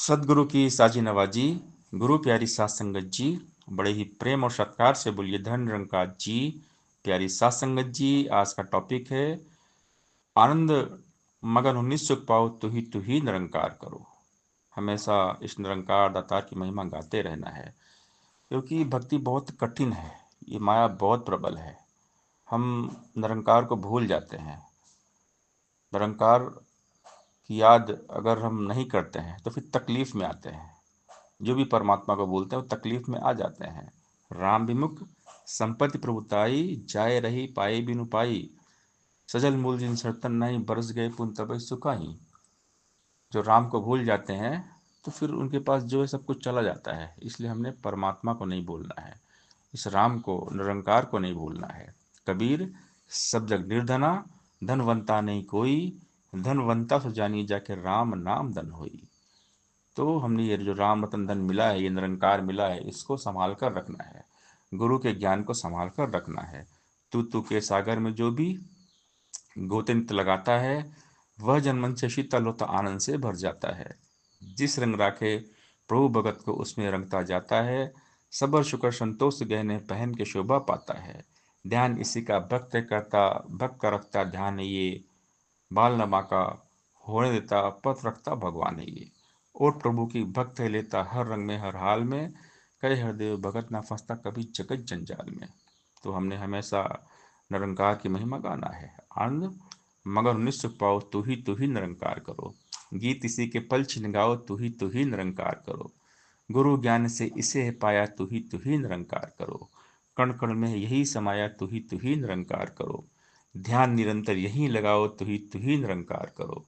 सदगुरु की साजी नवाजी, गुरु प्यारी सात संगत जी, बड़े ही प्रेम और सत्कार से बोलिए धन निरंकार जी। प्यारी सात संगत जी, आज का टॉपिक है आनंद मगन 19 सुख पाओ तू ही निरंकार करो। हमेशा इस निरंकार दातार की महिमा गाते रहना है, क्योंकि भक्ति बहुत कठिन है, ये माया बहुत प्रबल है। हम निरंकार को भूल जाते हैं। निरंकार की याद अगर हम नहीं करते हैं तो फिर तकलीफ में आते हैं। जो भी परमात्मा को बोलते हैं वो तकलीफ में आ जाते हैं। राम विमुख संपत्ति प्रभुताई, जाए रही पाए बिनु पाई, सजल मूल जिन सरतन नहीं, बरस गए पुन तब सुखाई। जो राम को भूल जाते हैं तो फिर उनके पास जो है सब कुछ चला जाता है। इसलिए हमने परमात्मा को नहीं भूलना है, इस राम को, निरंकार को नहीं भूलना है। कबीर सब जग निर्धना, धनवंता नहीं कोई, धनवंता सो जानी जाके राम नाम धन होई। तो हमने ये जो राम रतन धन मिला है, ये निरंकार मिला है, इसको संभाल कर रखना है। गुरु के ज्ञान को संभाल कर रखना है। तू के सागर में जो भी गोते नित्य लगाता है, वह जनमन से शीतल होता आनंद से भर जाता है। जिस रंग राखे प्रभु भगत को उसमें रंगता जाता है, सबर शुक्र संतोष गहने पहन के शोभा पाता है। ध्यान इसी का भक्त करता, भक्त का रखता ध्यान ये, बाल नमा का होने देता पथ रखता भगवान ये। और प्रभु की भक्त है लेता हर रंग में हर हाल में, कहे हरदेव भगत ना फंसता कभी जगत जंजाल में। तो हमने हमेशा निरंकार की महिमा गाना है। आनंद मगर निःसुख पाओ तू ही निरंकार करो। गीत इसी के पल छिन गाओ तू ही निरंकार करो। गुरु ज्ञान से इसे है पाया तू ही निरंकार करो। कण कण में यही समाया तू ही निरंकार करो। ध्यान निरंतर यहीं लगाओ तू ही निरंकार करो।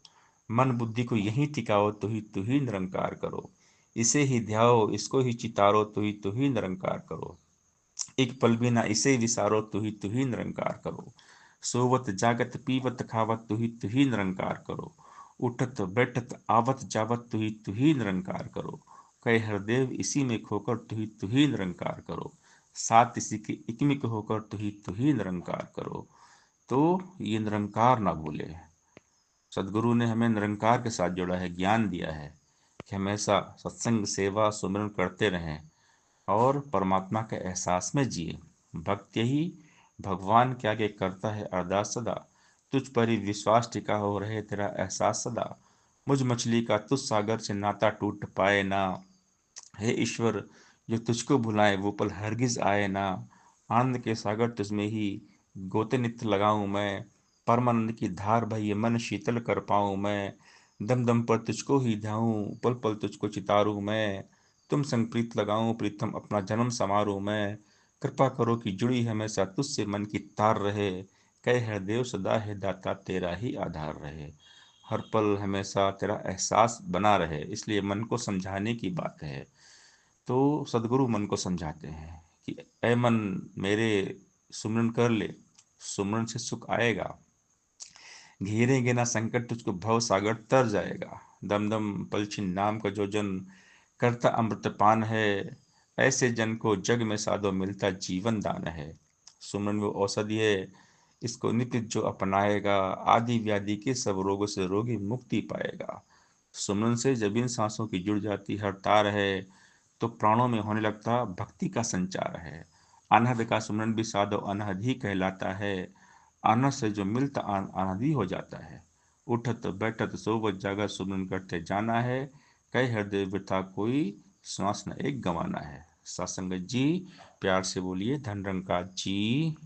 मन बुद्धि को यहीं टिकाओ तू ही निरंकार करो। इसे ही ध्याओ इसको ही चितारो तू ही निरंकार करो। एक पल भी ना इसे विसारो तू ही निरंकार करो। सोवत जागत पीवत खावत तू ही निरंकार करो। उठत बैठत आवत जावत तू ही निरंकार करो। कहे हरदेव इसी में खोकर तू ही निरंकार करो। सात इसी के इकमिक होकर तू ही निरंकार करो। तो ये निरंकार ना भूले। सदगुरु ने हमें निरंकार के साथ जोड़ा है, ज्ञान दिया है कि हमेशा सत्संग सेवा सुमिरन करते रहें और परमात्मा के एहसास में जिए। भक्त यही भगवान के आगे करता है अरदास सदा, तुझ पर ही विश्वास टिका हो रहे तेरा एहसास सदा। मुझ मछली का तुझ सागर से नाता टूट पाए ना, हे ईश्वर जो तुझको भुलाए वो पल हरगिज आए ना। आनंद के सागर तुझमें ही गोते नित्य लगाऊं मैं, परमानंद की धार भई ये मन शीतल कर पाऊं मैं। दम दम पर तुझको ही ध्याऊं, पल पल तुझको चितारूं मैं। तुम संग प्रीत लगाऊं प्रीतम अपना जन्म समारूं मैं। कृपा करो कि जुड़ी हमेशा तुझसे मन की तार रहे, कहे हरदेव सदा है दाता तेरा ही आधार रहे। हर पल हमेशा तेरा एहसास बना रहे, इसलिए मन को समझाने की बात है। तो सदगुरु मन को समझाते हैं कि ऐ मन मेरे, सुमरन कर ले, सुमरन से सुख आएगा। घेरेंगे ना संकट तुझको भव सागर तर जाएगा। दम दम पलछिन नाम का जो जन करता अमृतपान है, ऐसे जन को जग में साधो मिलता जीवन दान है। सुमरन वो औषधि है, इसको नित्य जो अपनाएगा, आदि व्याधि के सब रोगों से रोगी मुक्ति पाएगा। सुमरन से जब इन सांसों की जुड़ जाती हर तार है, तो प्राणों में होने लगता भक्ति का संचार है। अनहद का सुमरन भी साधो अनहद ही कहलाता है, अनहद से जो मिलता अनहद ही हो जाता है। उठत बैठत सोवत जागत सुमरन करते जाना है, कई हृदय वृथा कोई श्वास न एक गंवाना है। सत्संगत जी, प्यार से बोलिए धन निरंकार जी।